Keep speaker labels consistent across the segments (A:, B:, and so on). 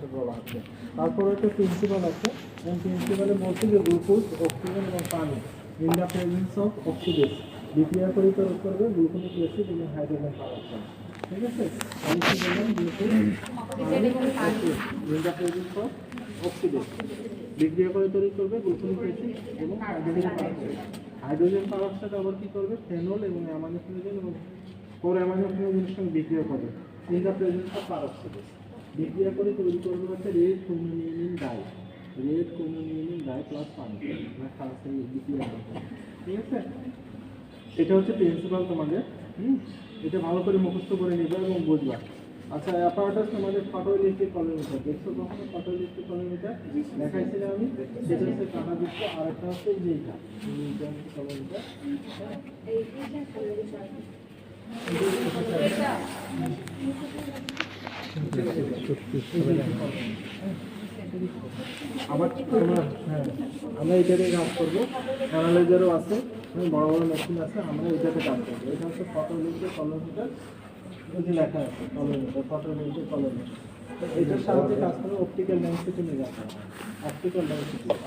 A: Thermostat বলা হচ্ছে। তারপরে একটা প্রিন্সিপাল আছে, এবং প্রিন্সিপালে বলছে যে গ্লুকোজ, অক্সিজেন এবং পানি in the presence of oxidase বিক্রিয়া করে তৈরি করবে গ্লুকোনিক অ্যাসিড এবং হাইড্রোজেন পারঅক্সাইড। ঠিক আছে, আমি কি বললাম? Glucose in the presence of oxidase বিক্রিয়া করে তৈরি করবে গ্লুকোনিক অ্যাসিড এবং হাইড্রোজেন পারঅক্সাইড। হাইড্রোজেন পারঅক্সাইড আবার কি করবে? ফেনল এবং অ্যামাইনো ফ্লোরিন এবং ফোর অ্যামাইনো ফ্লোরিনের সঙ্গে বিক্রিয়া করবে ইন দ্য প্রেজেন্স অফ পারঅক্সাইডেজ। বিক্রিয়া করে তৈরি করবে হচ্ছে red ক্রোমোনিয়ামিন die, red ক্রোমোনিয়ামিন die plus পানি বিক্রিয়া করবে। ঠিক আছে, এটা হচ্ছে প্রিন্সিপাল তোমাদের। এটা ভালো করে মুখস্থ করে নিবে এবং বুঝবা। আচ্ছা, অ্যাপারেটাস তোমাদের ফটোইলেকট্রিক কলোমিটার দেখছো কখনো? ফটোইলেকট্রিক কলোমিটার দেখাইছিলাম আমি, সেটা হচ্ছে কাটা দিচ্ছ, আর একটা হচ্ছে এই যে এটা কলোমিটার। আবার আমরা এটাতে কাজ করবো, অ্যানালাইজারও আছে, বড় বড় মেশিন আছে, আমরা এটাতে কাজ করবো। এটা হচ্ছে ফটোইলেকট্রিক কলোমিটার, ওই যে লেখা আছে কলোমিটার, ফটোইলেকট্রিক কলোমিটার। এটার সাহায্যে কাজ করে অপটিক্যাল ডেন্সিটি মেজার করা হয়।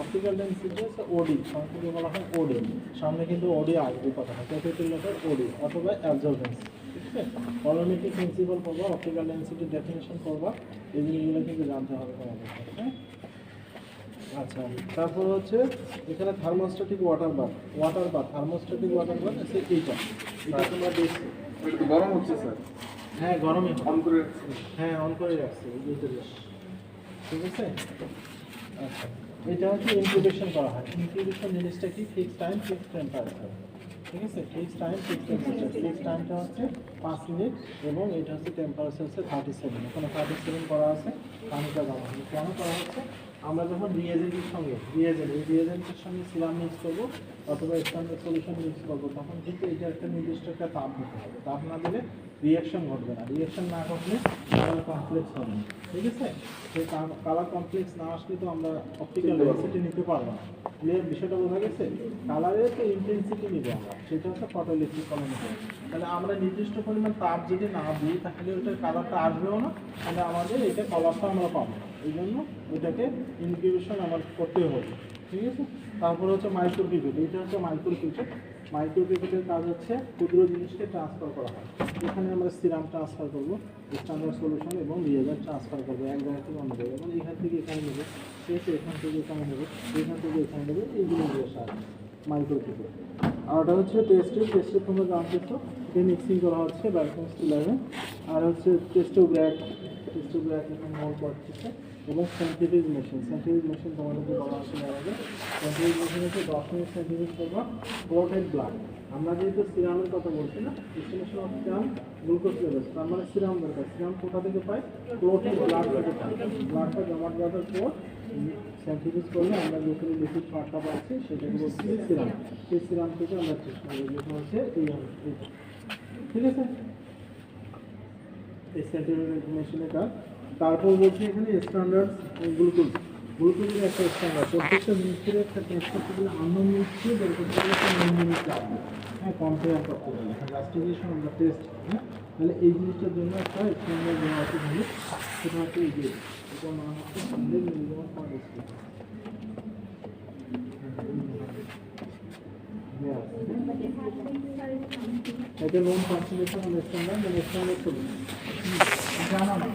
A: অপটিক্যাল ডেন্সিটি হচ্ছে ওডি, সংক্ষেপে বলা হয় ওডি। সামনে কিন্তু ওডি আসবে কথাটা, ক্যাপিটাল লেটার ওডি অথবা অ্যাবজর্বেন্স। ঠিক আছে, কলোমেট্রিক প্রিন্সিপাল করবা, অপটিক্যাল ডেন্সিটির ডেফিনেশন করবা, এই জিনিসগুলো কিন্তু জানতে হবে তোমাদের। হ্যাঁ, আচ্ছা, তারপর হচ্ছে এখানে thermostatic water bath thermostatic water bath আছে এইটা, এটা তোমরা দেখছো।
B: এটা তো গরম হচ্ছে স্যার।
A: হ্যাঁ, গরমে
B: অন করে রাখছি।
A: হ্যাঁ, অন করে রাখছি এই যে বেশ। ঠিক আছে, আচ্ছা, এটা হচ্ছে ইনকিউবেশন করা হয়। ইনকিউবেশন জিনিসটা কি? Fixed time fixed temperature. ঠিক আছে, fixed time fixed temperature. Fixed টাইমটা হচ্ছে 5 মিনিট এবং এটা হচ্ছে টেম্পারেচার হচ্ছে 37। এখানে 37 করা আছে, পানিটা জমা হবে। কেন করা হচ্ছে? আমরা যখন রিয়েজেন্টের সঙ্গে রিয়েজেন্টের সঙ্গে সিরাম মিক্স করবো অথবা স্ট্যান্ডার্ড সলিউশন মিক্স করবো, তখন কিন্তু এটা একটা নির্দিষ্ট একটা তাপ দিতে হবে। তাপ না দিলে রিয়াকশন ঘটবে না, রিয়াকশন না ঘটলে কালার কমপ্লেক্স হবে না। ঠিক আছে, সেই কালার কমপ্লেক্স না আসলে তো আমরা অপটিক্যাল ডেন্সিটি নিতে পারবো না। ক্লিয়ার? বিষয়টা বোঝা গেছে? কালারের তো ইন্টেন্সিটি নিব আমরা, সেটা হচ্ছে ফটোইলেকট্রিক কলোমিটার। তাহলে আমরা নির্দিষ্ট পরিমাণ তাপ যদি না দিই তাহলে ওইটার কালারটা আসবেও না, তাহলে আমাদের এটা কালারটা আমরা পাবো না। এই জন্য ওইটাকে ইনকিউবেশন আমার করতে হবে। ঠিক আছে, তারপর হচ্ছে মাইক্রোপিপেট। এটা হচ্ছে মাইক্রোপিপেট। মাইক্রোপিপেটের কাজ হচ্ছে ক্ষুদ্র জিনিসকে ট্রান্সফার করা হয়। এখানে আমরা সিরাম ট্রান্সফার করবো, স্ট্যান্ডার্ড সলিউশন এবং রিয়েজেন্ট ট্রান্সফার করবো এক জায়গা থেকে অন্য জায়গায়, এবং এখান থেকে এখানে নেবে, ঠিক আছে, এখান থেকে এখানে নেবে, এখান থেকে এখানে নেবে, এইগুলো দিয়ে সাহায্য মাইক্রোপিপেট। আর ওটা হচ্ছে টেস্টে তোমরা জানতেছো, এটা মিক্সিং করা হচ্ছে ব্যালকন স্টিলারে। আর হচ্ছে টেস্টোগ্রাফ এখানে মোল করতেছে, এবং সেন্ট্রিফিউজ মেশিন তোমাদেরকে বলা হচ্ছে এর আগে। সেন্ট্রিফিউজ মেশিন হচ্ছে 10 মিনিট সেন্ট্রিফিউজ করবা ক্লোটেড ব্লাড। আমরা যেহেতু সিরামের কথা বলছি না, distillation of serum glucose level, তার মানে সিরাম দরকার। সিরাম কোথা থেকে পাই? ক্লোটেড ব্লাড থেকে পাই। ব্লাডটা জমা দেওয়ার পর সেন্ট্রিফিউজ করলে আমরা যেখানে লিকুইড পার্টটা পাচ্ছি সেটাকে বলছি সিরাম। সেই সিরাম থেকে আমরা চেক করবো, যেটা হচ্ছে এইটা। ঠিক আছে, এই সেন্ট্রিফিউজ মেশিনের কাজ। তারপর বলছি এখানে স্ট্যান্ডার্ড গ্লুকোজের একটা স্ট্যান্ডার্ড। প্রত্যেকটা মিক্সচারের একটা টেস্ট করতে গেলে আননোন মিক্সচার বের করতে গেলে একটা নোন মিক্স লাগবে। হ্যাঁ, কম্পেয়ার করতে গেলে জাস্টিফিকেশন অফ দ্য টেস্ট। হ্যাঁ, তাহলে এই জিনিসটার জন্য একটা স্ট্যান্ডার্ড দেওয়া আছে ভালো, সেটা হচ্ছে এই যে এটার নাম হচ্ছে 100 মিলিগ্রাম পার ডেসিলিটার। এটা নোন কনসেন্ট্রেশন অফ স্ট্যান্ডার্ড, মানে স্ট্যান্ডার্ড তো জানা না।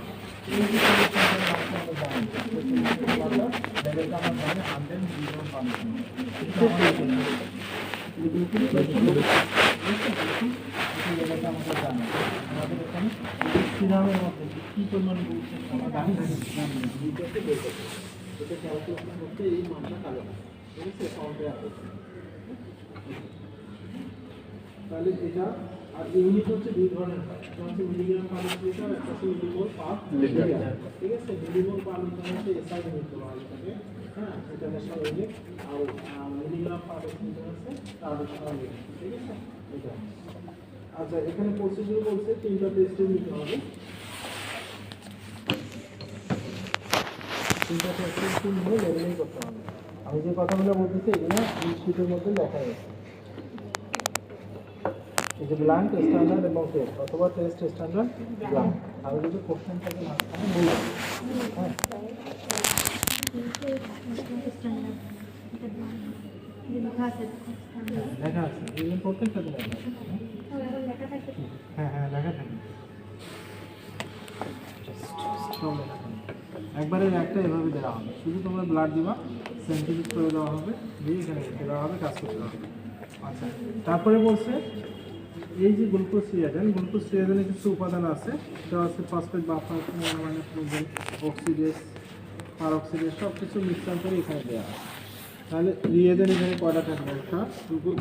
A: সিরামের মধ্যে কি পরিমাণ এটা ক্যালকুলেশন করতে এই মানটা কালো, ঠিক আছে, কম্পেয়ার করতে। তাহলে এটা আর ইউনিট হচ্ছে দুই ধরনের হয়, একটা হচ্ছে মিলিগ্রাম পার লিটার, একটা হচ্ছে মিলিমোল পার লিটার। ঠিক আছে, মিলিমোল পার লিটার হচ্ছে এসআই ইউনিট বলা হয় এটাকে। হ্যাঁ, এটা ন্যাশনাল ইউনিট। আর মিলিগ্রাম পার লিটার হচ্ছে ট্রাডিশনাল ইউনিট। ঠিক আছে, এটা। আচ্ছা, এখানে প্রসিডিউর বলছে 3টা টেস্টে নিতে হবে। 3টা টেস্ট নিয়ে লেবেলিং করতে হবে। আমি যে কথাগুলো বলতেছি এগুলো এই শীটের মধ্যে লেখা আছে। এই যে ব্ল্যাঙ্ক স্ট্যান্ডার্ড এবং টেস্ট, অথবা টেস্ট স্ট্যান্ডার্ড ব্ল্যাঙ্ক। আর যদি কোশ্চেন থাকে মাঝখানে বলবো। হ্যাঁ,
C: লেখা আছে
A: লেখা আছে এই প্রত্যেকটাতে লেখা আছে।
C: লেখা থাকে
A: হ্যাঁ হ্যাঁ লেখা থাকে সব লেখা থাকে। একবারে একটা এভাবে দেওয়া হবে, শুধু তোমরা ব্লাড দিবা, সেন্টিফিক করে দেওয়া হবে, দিয়ে এখানে রেখে দেওয়া হবে, কাজ করতে হবে। আচ্ছা, তারপরে বলছে এই যে গ্লুকোজ রিয়েজেন্টে কিছু উপাদান আছে, এটা আছে ফসফেট বাফার মানে অক্সিডেজ পারঅক্সিডেজ সব কিছু মিশ্রণ করে এখানে দেওয়া আছে। তাহলে রিয়েজেন্ট এখানে কয়টা থাকবে, একটা গ্লুকোজ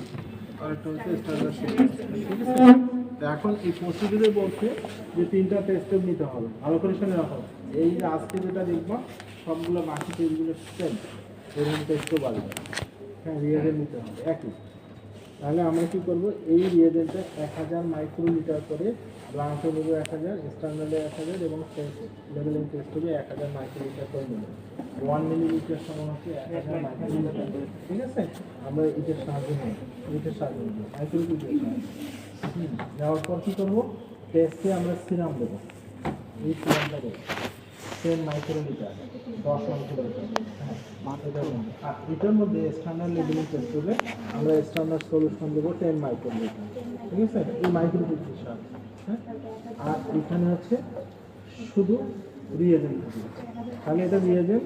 A: আর একটা হচ্ছে স্ট্যান্ডার্ড ঠিক আছে। তো এখন এই প্রসিডিউরে বলছে যে 3টা টেস্ট নিতে হবে, ভালো করে শুনে রাখো। এই যে আজকে যেটা দেখবো সবগুলো বাকি টেস্টগুলো সেম, এরকম টেস্টও বাড়বে। হ্যাঁ রিয়েজেন্ট নিতে হবে একই। তাহলে আমরা কি করব, এই রিয়েজেন্টটা 1000 মাইক্রোলিটার করে, ব্লাঙ্কে নেব 1000, স্ট্যান্ডার্ডে 1000 এবং লেভেলিং টেস্ট হবে 1000 মাইক্রোলিটার করে নেব। 1 মিলিলিটার সমান হচ্ছে 1000 মাইক্রোলিটার। ঠিক আছে, আমরা এটার সাহায্যে নেব, মাইক্রোলিটার সাহায্যে নেওয়ার পর কী করবো, টেস্টে আমরা সিরাম দেবো, এই সিরামটা দেবো 10 মাইক্রোলিটার, 10 মাইক্রোলিটার। আর এটার মধ্যে স্ট্যান্ডার্ড লেভেলিং টেস্ট হবে, আমরা স্ট্যান্ডার্ড সলিউশন দেবো 10 মাইক্রোলিটার। ঠিক আছে, এই মাইক্রোলিটার সাহায্যে। হ্যাঁ, আর এখানে হচ্ছে শুধু রিয়েজেন্ট থাকবে। তাহলে এটা রিয়েজেন্ট,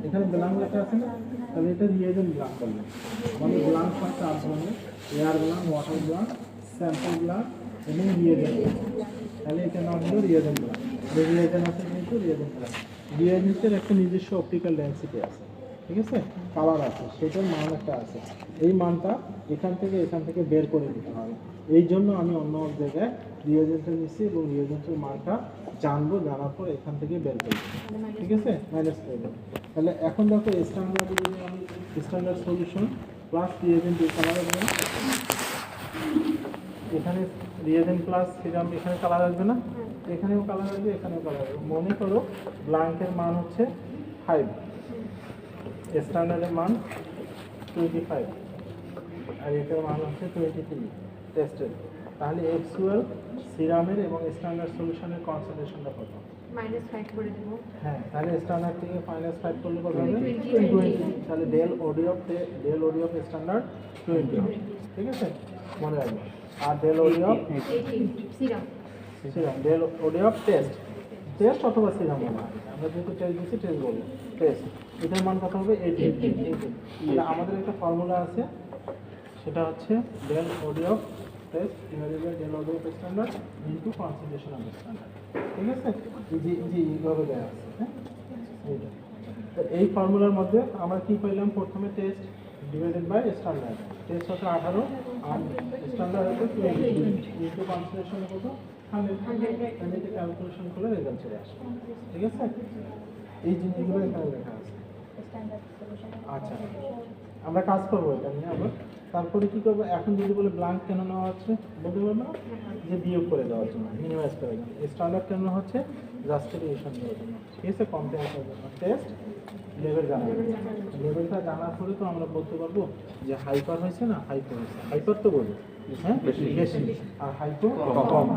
A: এখানে ব্লাঙ্ক লেখা আছে না, তাহলে এটা রিয়েজেন্ট ব্লাঙ্ক করবে। মানে ব্লাঙ্ক হয় 4 ধরনের, air blank, water blank, sample blank এবং রিয়েজেন্ট। তাহলে এটা নাম হলো রিয়েজেন্ট ব্লাঙ্ক। রিয়েজেন্ট আছে কিন্তু রিয়েজেন্ট ব্লাঙ্ক। রিয়েজেন্টের একটা নিজস্ব অপটিক্যাল ডেন্সিটি আছে, ঠিক আছে, কালার আছে, সেটার মান একটা আছে। এই মানটা এখান থেকে বের করে দিতে হবে। এই জন্য আমি অন্য এক জায়গায় রিয়েজেন্টটা নিচ্ছি এবং রিয়েজেন্টের মানটা জানবো, জানার পর এখান থেকে বের করবো। ঠিক আছে, মাইনাস করে দেবো। তাহলে এখন দেখো স্ট্যান্ডার্ড, যদি আমি স্ট্যান্ডার্ড সলিউশন প্লাস রিয়েজেন্ট দিয়ে কালার আসবে না, এখানে রিয়েজেন্ট প্লাস সিরাম, এখানে কালার আসবে না, এখানেও কালার আসবে, এখানেও কালার আসবে। মনে করো ব্লাঙ্কের মান হচ্ছে 5, স্ট্যান্ডার্ডের মান 25 আর এটার মান হচ্ছে 23 টেস্টের। তাহলে অ্যাকচুয়াল সিরামের এবং স্ট্যান্ডার্ড সলিউশনের কনসেন্ট্রেশনটা কত?
C: -5 করে দেব।
A: হ্যাঁ, তাহলে স্ট্যান্ডার্ড থেকে -5 করলে কত হবে? 20। তাহলে ডেল ওডি অফ স্ট্যান্ডার্ড 20 হবে। ঠিক আছে, মনে রাখবে। আর del OD of
C: 18 serum
A: del OD of test অথবা সিরাম বলা হয়। আমরা যেহেতু টেস্ট দিচ্ছি টেস্ট বলবো, টেস্ট এটার মান কত হবে? 18। তাহলে আমাদের একটা ফর্মুলা আছে, সেটা হচ্ছে del OD of test divided by del OD of standard into concentration of standard. ঠিক আছে, এইভাবে দেওয়া আছে। হ্যাঁ, এইটা। তো এই ফর্মুলার মধ্যে আমরা কি পাইলাম, প্রথমে test divided by standard, test হচ্ছে 18 আর স্ট্যান্ডার্ড হচ্ছে 20 ইনটু কনসেন্ট্রেশন কত? 100 ক্যালকুলেশন করলে রেজাল্ট চলে আসবে। ঠিক আছে, এই জিনিসগুলো এখানে লেখা আছে। আচ্ছা, আমরা কাজ করবো এটা নিয়ে আবার। তারপরে কি করবো, এখন যদি বলে ব্লাঙ্ক কেন নেওয়া হচ্ছে, বলতে পারবো না যে বিয়োগ করে দেওয়ার জন্য, মিনিমাইজ করার জন্য। স্ট্যান্ডার্ড কেন হচ্ছে? জাস্টিফিকেশন দেওয়ার জন্য। ঠিক আছে, কম্পেয়ার করার জন্য। টেস্ট লেভেল জানা, লেভেলটা জানার পরে তো আমরা বলতে পারবো যে হাইপার হয়েছে না হাইপো হয়েছে। হাইপার তো বলবো, হ্যাঁ বেশি, আর হাইপো কম।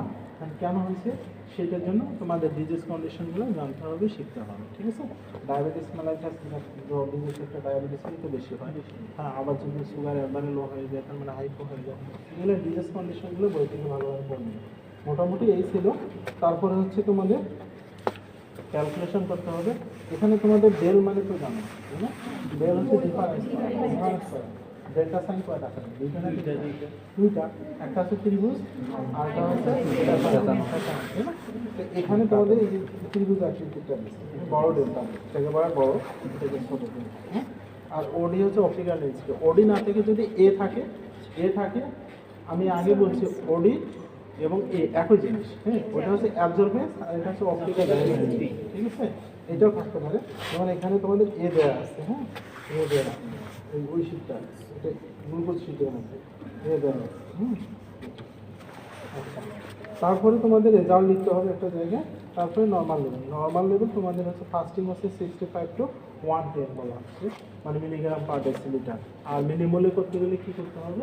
A: কেন হয়েছে সেটার জন্য তোমাদের ডিজিজ কন্ডিশনগুলো জানতে হবে, শিখতে হবে। ঠিক আছে, ডায়াবেটিস মেলাইটাস ডিজিজ একটা ডায়াবেটিস কিন্তু বেশি হয়। হ্যাঁ, আবার যদি সুগার একবারে লো হয়ে যায়, তার মানে হাইপো হয়ে যায়। এগুলো ডিজিজ কন্ডিশনগুলো বই থেকে ভালোভাবে পড়বে। মোটামুটি এই ছিল। তারপরে হচ্ছে তোমাদের ক্যালকুলেশন করতে হবে। এখানে তোমাদের ডেল মানে তো জানো, তাই না? ডেল হচ্ছে ডিফারেন্স করা। ডেল্টা সাইন কয়টা থাকে? দুইটা, একটা হচ্ছে ত্রিভুজ আর একটা হচ্ছে তাই না? তো এখানে তোমাদের এই যে ত্রিভুজ আকৃতিটা বড় ডেল্টা, থেকে বড় থেকে ছোট, হ্যাঁ। আর ওডি হচ্ছে অপটিক্যাল ডেন্সিটি। ওডি না থেকে যদি এ থাকে, আমি আগে বলছি ওডি এবং এ একই জিনিস। হ্যাঁ, ওটা হচ্ছে অ্যাবজর্বেন্স আর এটা হচ্ছে অপটিক্যাল ডেন্সিটি। ঠিক আছে, এটাও থাকতে পারে। যেমন এখানে তোমাদের এ দেওয়া আছে, হ্যাঁ, এ দেওয়া আছে, ওই শীটটা, এটা গ্লুকোজ শীটের মধ্যে এ দেওয়া আছে। আচ্ছা, তারপরে তোমাদের রেজাল্ট লিখতে হবে একটা জায়গায়। তারপরে নর্মাল লেভেল তোমাদের হচ্ছে ফাস্টিং হচ্ছে 65 to 110 বলা হচ্ছে, মানে মিলিগ্রাম পার ডেসিলিটার। আর মিলিমোলে করতে গেলে কি করতে হবে?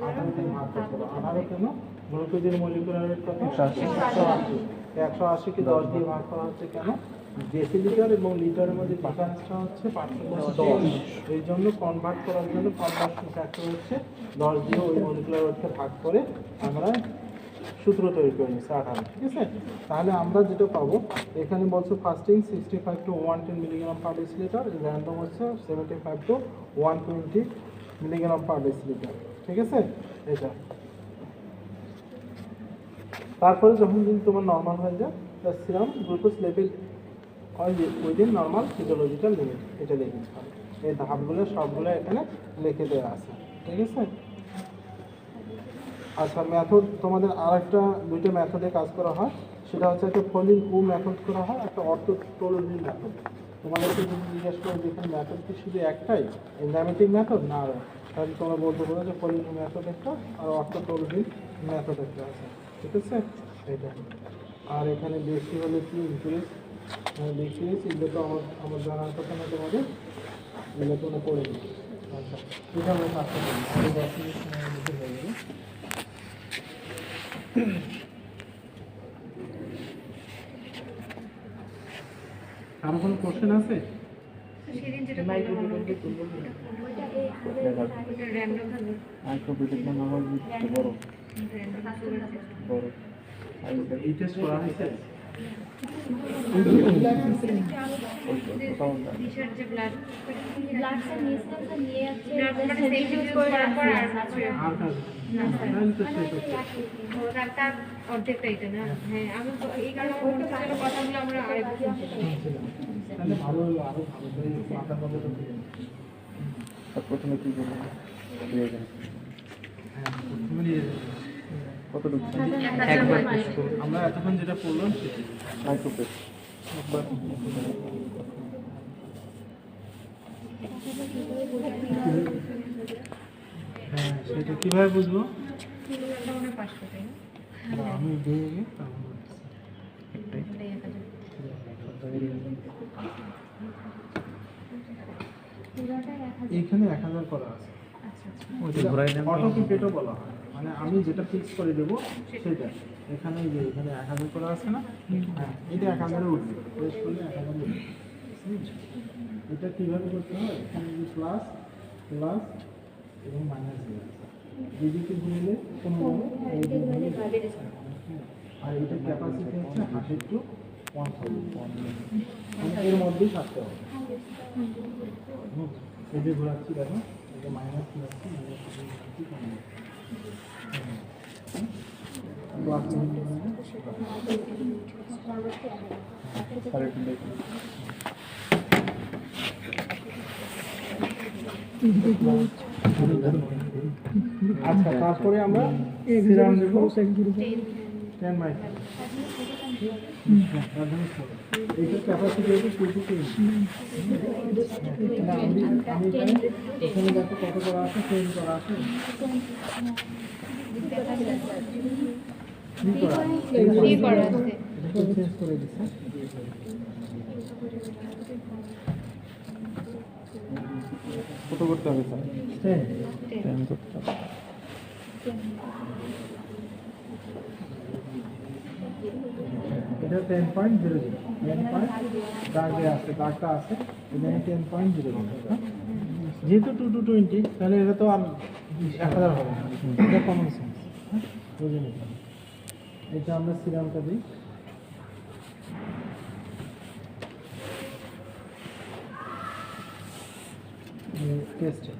A: 18 থেকে ভাগ করতে হবে। 18 কেন? গ্লুকোজের মলিকুলার রেট কত? 180। 180 কে 10 দিয়ে ভাগ করা হচ্ছে কেন? ডেসিলিটার এবং লিটারের মধ্যে ডিফারেন্সটা হচ্ছে পার্থক্য হচ্ছে 10। এই জন্য কনভার্ট করার জন্য কনভার্সন ফ্যাক্টর হচ্ছে 10 দিয়ে ওই মলিকুলার ওয়েটকে ভাগ করে আমরা সূত্র তৈরি করে নিচ্ছি 58, ঠিক আছে? তাহলে আমরা যেটা পাবো এখানে বলছে fasting 65 to 110 milligram per decilitre, random হচ্ছে 75 to 120 মিলিগ্রাম পার ডেসিলিটার, ঠিক আছে? এটা তারপরে যখন যদি তোমার নর্মাল হয়ে যায় তার সিরাম গ্লুকোজ লেভেল হয় উইদিন নর্মাল ফিজিওলজিক্যাল লিমিট, এটা লিখে দিতে হবে। এই ধাপগুলো সবগুলো এখানে লিখে দেওয়া আছে, ঠিক আছে? আচ্ছা, মেথড তোমাদের আরেকটা দুইটা মেথডে কাজ করা হয়, সেটা হচ্ছে একটা ফলিন ও মেথড করা হয়, একটা অর্থোটোলজি মেথড। তোমাদেরকে যদি জিজ্ঞেস করে দেখুন মেথড কি শুধু একটাই এনজাইমেটিক মেথড না, তাহলে তোমরা বলতে পারো যে ফলিন ও মেথড একটা আর অর্থোটোলজি মেথড একটা আছে, ঠিক আছে? এটা আর এখানে বেশি হলে কি ইনক্রিজ ডিক্রিজ, এগুলো তো আমার জানার কথা না তোমাদের, এগুলো তোমরা পড়ে দিই। আচ্ছা, এটা আমরা কাজটা করি, আমাদের 10 মিনিট সময়ের মধ্যে হয়ে যাবে। আর কোনো কোশ্চেন আছে?
C: সেদিন যেটা র্যান্ডম থাকবে
B: মাইক্রোপ্রিটেক না আমার বড় বড়
A: এই টেস্ট করা হয়েছে?
C: দিশার যে ব্লাড
D: ব্লাডটা নিয়ে আছে
C: ব্লাড মানে সেন্ট্রিফিউজ করার পর আর কিছু
A: আর কাজ
C: না স্যার
A: তাহলে তো শেষ হচ্ছে।
C: তার অর্ধেকটা এটা না। হ্যাঁ, আমি তো এই কারণে ওইটা কথাগুলো আমরা আরেকবার শুনছিলাম।
A: তাহলে ভালো হলো, আরো ভালো করে মাথা মধ্যে ঢুকে যাবে।
B: প্রথমে কি করবো
A: হ্যাঁ, প্রথমে নিয়ে যাবে।
B: কত ঢুকছে
A: একবার টেস্ট করুন। আমরা এতক্ষণ যেটা পড়লাম সেটা
B: মাইক্রোপ্রিট
A: একবার হ্যাঁ, সেটা কিভাবে বুঝবো?
C: এটা মনে হয় 500 তাই না?
A: আমি দিয়ে তারপর
C: এটাই 1000।
D: পুরোটা 1000
A: এখানে 1000 করা আছে।
C: আচ্ছা আচ্ছা।
A: ওইটা ঘোরাই দেন, অটোপিকেটও বলা হয়, মানে আমি যেটা ফিক্স করে দেবো সেটা। এখানে এই যে এখানে 1000 করা আছে না, হ্যাঁ এটা 1000 এ উঠবে, প্রেস করলে 1000 এ উঠবে। এটা কিভাবে করতে হয়? এখানে যে প্লাস প্লাস এবং মাইনাস দিয়ে দুদিকে ঘুরলে কোনো আর এটা ক্যাপাসিটি হচ্ছে 100 to 1000, এর মধ্যেই থাকতে হবে। এই যে ঘোরাচ্ছি দেখো, এটা মাইনাস ঘোরাচ্ছি, মাইনাস ঘোরাচ্ছি, প্লাস
B: আরেকটু দেখুন
A: আচ্ছা, তারপরে আমরা সিরাম দেব 10 মাইক্রো। এইটার ক্যাপাসিটি হচ্ছে 2 আমি এখানে দেখো কত করা আছে, 10 করা আছে।
C: কি করা আছে?
A: এটা চেঞ্জ করে দিচ্ছি।
B: কত করতে হবে স্যার
A: 10
B: 10 করতে হবে
A: এটা 10.00, 10 পয়েন্ট দাগে আছে, দাগটা আছে, এখানে 10.00। যেহেতু 2 to 20, তাহলে এটা তো আর 1000 হবে না, এটা কমন সেন্স, বুঝে নিতে হবে। এটা আমরা সিরামটা দিই, টেস্টে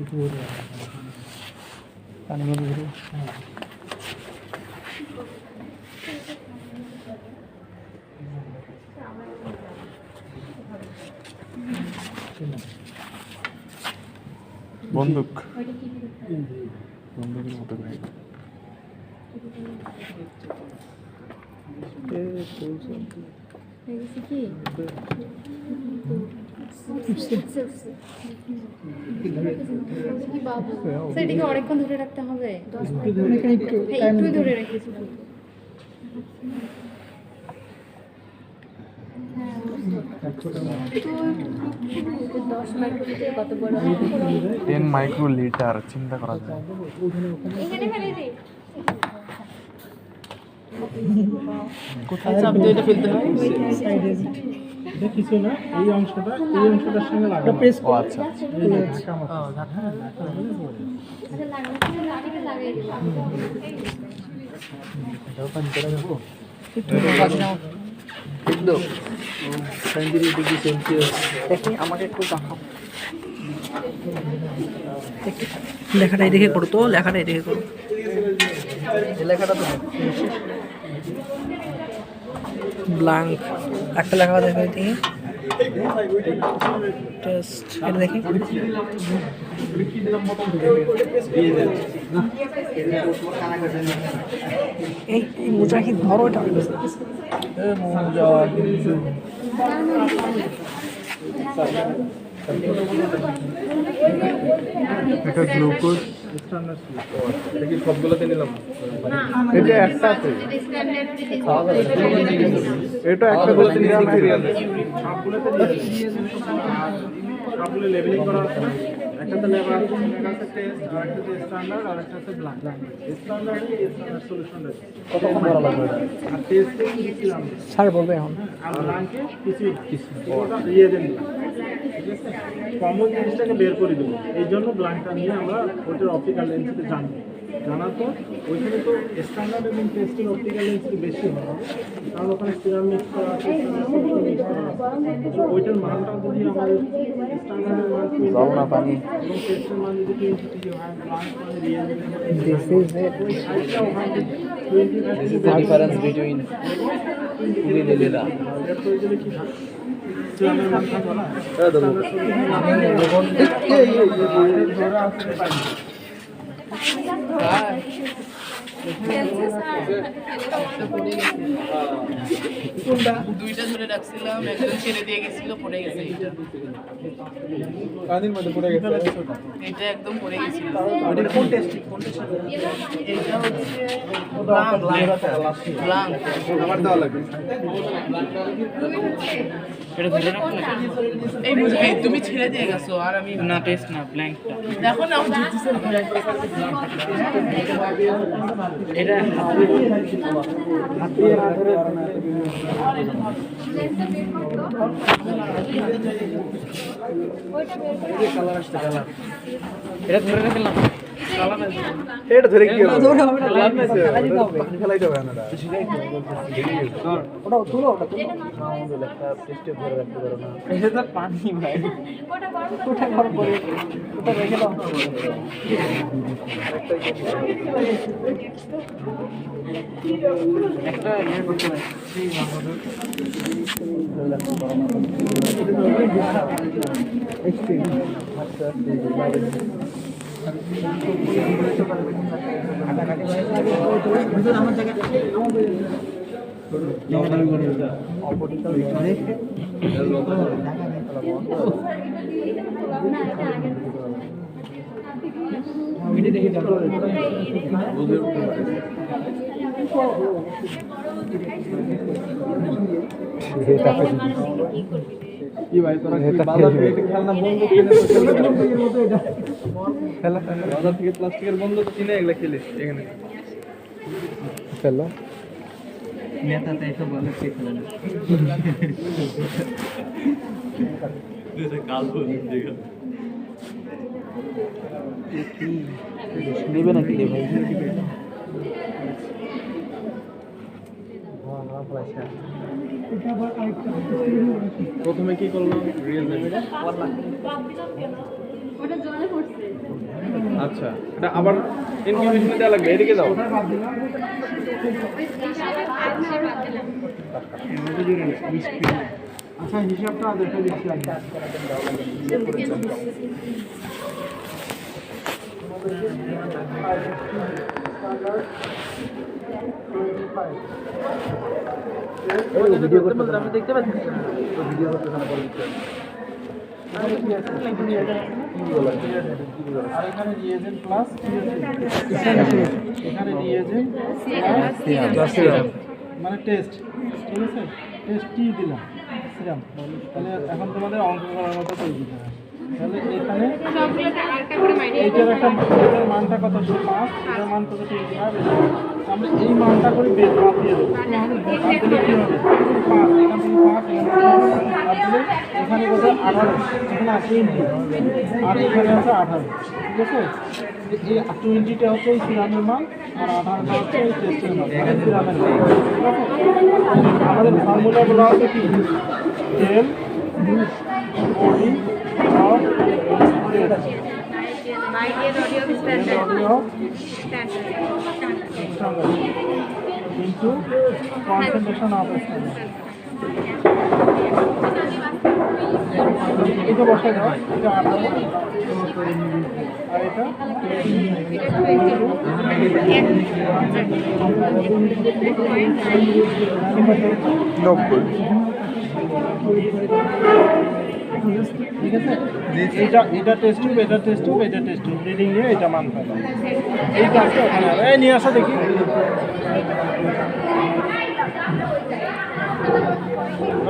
A: একটু বলে
B: পানি মধ্যে ধরে
A: হ্যাঁ।
B: বন্দুক
D: ওইটা কি
B: বন্দুকের মতো করে
D: দেখেছি কি কি বাবু সেটাকে অনেকক্ষণ ধরে রাখতে হবে 10 মিনিট একটু ধরে রেখেছি তো 10 মাইক্রোলিটার কত বড়
B: 10 মাইক্রো লিটার চিন্তা করা যায়
D: এখানে ফেলে দিই
E: কোথায় চাপ দিয়ে এটা ফেলতে হয়?
A: এটা কিছু না, এই অংশটার সঙ্গে লাগানো প্রেস
B: ও আচ্ছা
A: এই যে ঢাকা মতো। এটাও পানি করে দেবো।
E: একদম 33 ডিগ্রি সেলসিয়াস। দেখি আমাকে একটু দেখাও। লেখাটা দেখে করো তো, লেখাটা দেখে করো। এই লেখাটা তো ব্ল্যাঙ্ক একটা লেখা দেখো দেখি। টেস্ট এটা দেখি। এই মোজা কি ধরো এটা।
B: এটা গ্লুকোজ এটা কি সবগুলোতে নিলাম? এটা একটা আছে, এটা একটা গুলোতে নিলাম সিরিয়াল
A: সবগুলো লেবেলিং করা আছে না, একটাতে লেবার আছে, একটা আছে টেস্ট, আর একটা আছে স্ট্যান্ডার্ড, আর একটা আছে ব্ল্যাঙ্ক। স্ট্যান্ডার্ড সলিউশন রয়েছে,
B: কতক্ষণ ধরা লাগবে এটা?
A: আর টেস্টে কিছু না,
E: স্যার বলবে এখন।
A: আর ব্ল্যাঙ্কে কিছুই না, ওটা রিয়েজেন্ট ঠিক আছে। কমন জিনিসটাকে বের করে দেবো, এই জন্য ব্ল্যাঙ্কটা নিয়ে আমরা ওটার অপটিক্যাল লেন্সে জানবো। জানার পর ওইখানে তো স্ট্যান্ডার্ড এবং টেস্টের অপটিক্যাল লেন্স বেশি হবে, কারণ ওখানে সিরাম মিক্স করা আছে, মিক্স করা আছে। ওইটার মানটা যদি আমাদের স্ট্যান্ডার্ডের মান
B: পানি
A: এবং টেস্টের মান যদি 20 হয়, ব্ল্যাঙ্ক মানে reagent
E: this is it.
A: This
E: is the difference between লিলিলা। দুইটা ধরে রাখছিলাম, একজন ছেড়ে দিয়ে গেছিল, পড়ে গেছে। এটা
B: পানির মধ্যে পড়ে গেছে।
E: এটা একদম পড়ে গেছিল। কোন টেস্ট? এটা হচ্ছে ব্ল্যাঙ্ক।
B: আমার দেওয়া লাগবে।
E: এটা ধরে রাখো না। এই মুজাহিদ তুমি ছেড়ে দিয়ে গেছো, আর আমি না টেস্ট না ব্ল্যাঙ্কটা দেখো না। এটা এটা ধরে রাখলাম।
B: এটা ধরে কি হবে? পানি ফেলাইতে হবে না।
E: ওটা তুলো, ওটা তুলো। আমাদের একটা টেস্টে ধরে রাখতে পারো না। এটা তো পানি ভাই। ওটা গরম করে ওটা রেখে দাও। একটা ইয়ে করতে হবে।
B: কি ভাই তোরা কি বাজার থেকে খেলনা বন্ধু কিনে বাজার থেকে প্লাস্টিকের বন্ধু কিনে এগুলা খেলিস এখানে ফেলো
E: নেতাতে এসব বলে কে খেলে না। নেবে নাকি রে ভাই?
A: প্রথমে কি করলাম? রিয়েল
B: আচ্ছা এটা আবার ইনকিউবেশনে দেওয়া লাগবে। এদিকে দাও।
A: আচ্ছা, হিসাবটা দেখে দিচ্ছি আমি।
E: ভিডিও করতে বলতে আমি দেখতে পাচ্ছি।
A: ভিডিও করতে না বলি। আর এখানে রিয়েজেন্ট প্লাস এখানে রিয়েজেন্ট সিরাম মানে টেস্ট, ঠিক আছে? টেস্ট কি দিলাম? সিরাম। তাহলে এখন তোমাদের অঙ্ক করার মতো করে দিতে হবে। তাহলে এখানে
C: সবগুলোতে আরেকটা করে মাইনাস
A: এইটার একটা এটার মানটা কত 5, এটার মান কত 25, আমরা এই মানটা করে বের বাদ দিয়ে দেবো। বাদ দিলে কি হবে? 5 এখান থেকে 5 এখানে কত 18 এখানে আছে 20 আর এখানে আছে 18, ঠিক আছে? এই 20টা হচ্ছে এই সিরামের মান আর 18টা হচ্ছে এই টেস্টের মান, মানে সিরামের মান, ঠিক আছে? আমাদের ফর্মুলাগুলো আছে কি টেল বডি অফ
C: মাইডিয়ার OD standard
A: into concentration of এটা বসে দাও, এটা 18 আর এটা
B: 90
A: ঠিক আছে? এটা টেস্ট টিউব, এটা টেস্ট টিউব, এটা টেস্ট টিউব, রিডিং নিয়ে এটা মান পাবে। এই কাজটা ওখানে হবে। এই নিয়ে আসো দেখি।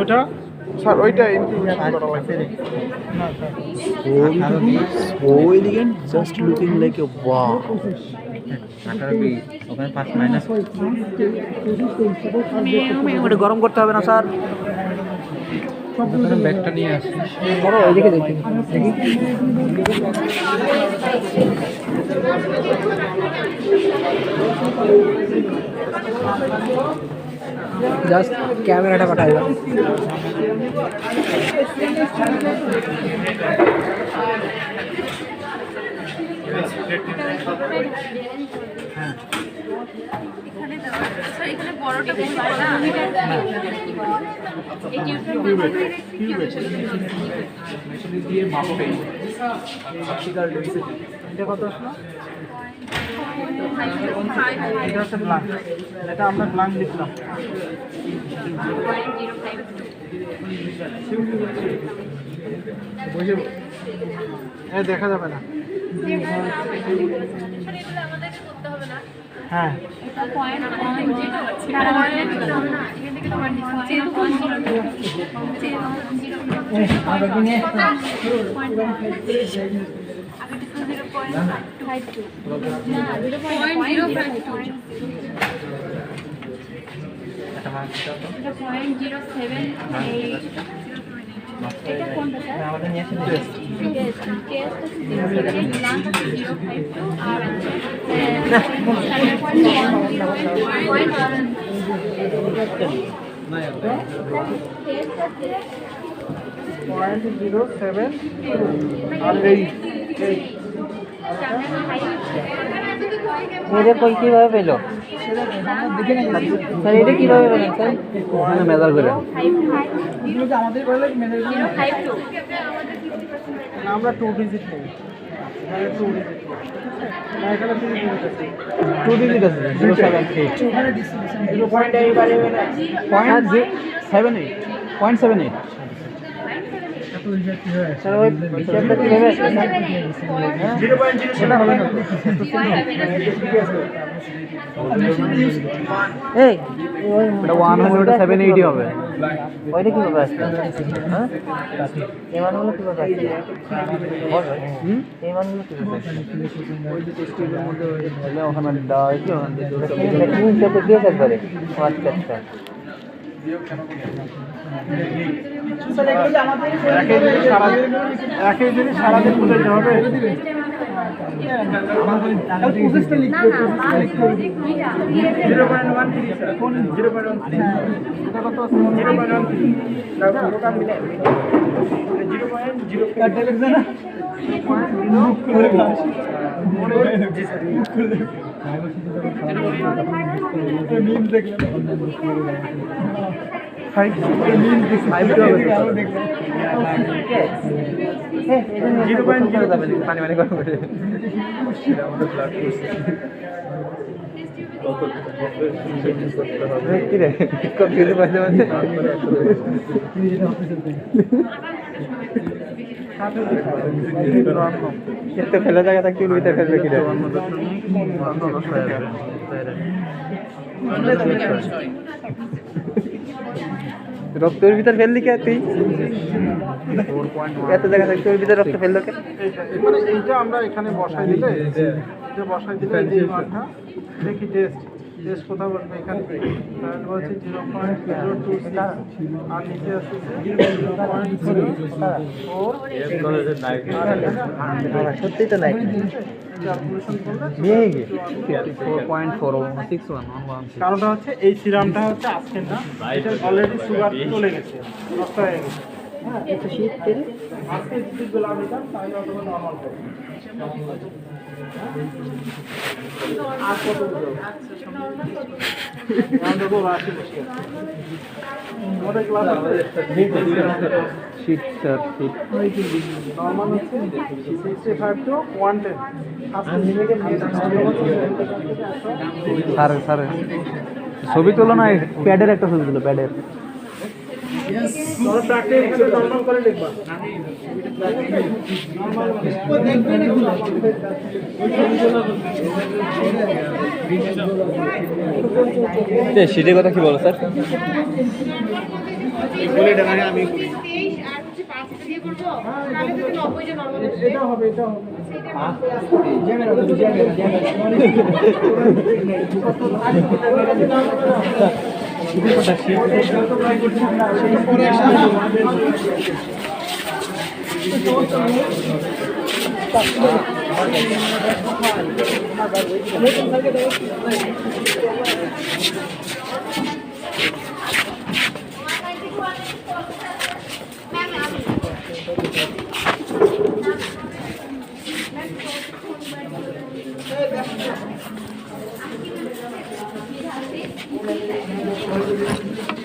A: ওটা
B: স্যার ওইটা ইন্টিগ্রেশন করা লাগবে
A: না sir,
E: So elegant, just looking like a wow. ওখানে 5 মাইনাস ওটা গরম করতে হবে না স্যার। ব্যাগটা নিয়ে আসি বড় ওইদিকে দেখি জাস্ট ক্যামেরাটা পাঠাইবা
C: এখানে বড়টা বেশি বড় না এই
E: দিয়ে মাপবে এটা কত আসলো
A: এটা হচ্ছে ব্লাঙ্ক, এটা আমরা ব্লাঙ্ক লিখলাম। দেখা যাবে না। হ্যাঁ
D: এটা কোনটা স্যার?
E: আমাদের নিয়ে আসেন
D: টেস্ট ব্লাঙ্ক আছে 052 আর আছে
A: 0.07 আর 8
E: এটা কই কিভাবে পেলো স্যার এটা কিভাবে পেলেন স্যার ওখানে মেজার করে
A: আমাদের বলে আমরা 2 ডিজিট নেই, এখানে 2 ডিজিট না, এখানে 3 ডিজিট আছে,
E: 2 ডিজিট আছে 078
A: এখানে ডিস্ট্রিবিউশন
E: 0.78 স্যার ওই হিসাবটা কিভাবে আসবে এই এটা 170 হবে ওইটা কিভাবে আসবে হ্যাঁ এই মানগুলো কিভাবে আসবে এই মানগুলো কিভাবে আসবে ওই যে টেস্টের মধ্যে হলে ওখানে দেওয়া হয়েছে ওখানে হিসাবটা দিয়ে থাকবে আচ্ছা আচ্ছা
A: একই জিনিস সারাদিন বুঝাইতে হবে।
E: ফেলে জায়গা থাকতে ফেলবে কি রক্তের ভিতর ফেললি কে তুই? এত জায়গা থাকতে ওর ভিতরে রক্ত ফেললো কে?
A: মানে এইটা আমরা এখানে বসাই দিলে এটা বসাই দিলে এই যে মানটা দেখি টেস্ট কোথাও বসবে এখানে তাহলে হচ্ছে 0.026 আর নিচে আছে 0.4
E: সত্যি তো নাই
A: ক্যালকুলেশন করলে
E: নিয়ে গিয়ে 4.461
A: কারণটা হচ্ছে এই সিরামটা হচ্ছে আজকের না, এটা অলরেডি সুগার চলে গেছে, নষ্ট হয়ে গেছে। হ্যাঁ,
E: একটু শীত তেল
A: আজকে যদি গুলো আমি দিতাম তাহলে অথবা নর্মাল হবে। আর কত দিতে হবে? আমরা তো রাশি বসে আছি। আমাদের ক্লাস
E: শীত স্যার শীত
A: নর্মাল হচ্ছে 65 টু 110 আনলিমিটেড
E: স্যার ছবি তোলো না, প্যাডের একটা ছবি তুলো, প্যাডের।
A: তোমরা প্র্যাকটিস করে নরমাল করে লিখবা।
E: শীতের কথা কি বলো স্যার?
A: আমি
C: 23 আর হচ্ছে 5 দিয়ে করবো তাহলে যদি 90 টা নরমাল
A: এটা হবে এটা হবে
C: Thank you.